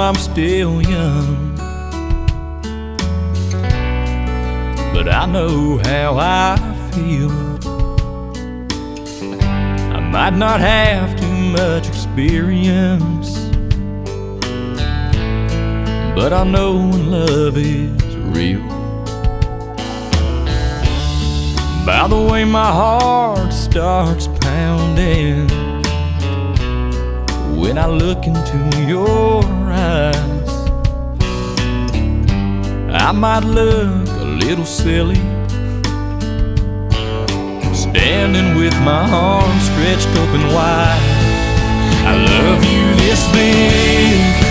I'm still young, but I know how I feel. I might not have too much experience, but I know when love is real. By the way my heart starts pounding when I look into your eyes, I might look a little silly, standing with my arms stretched open wide. I love you this thick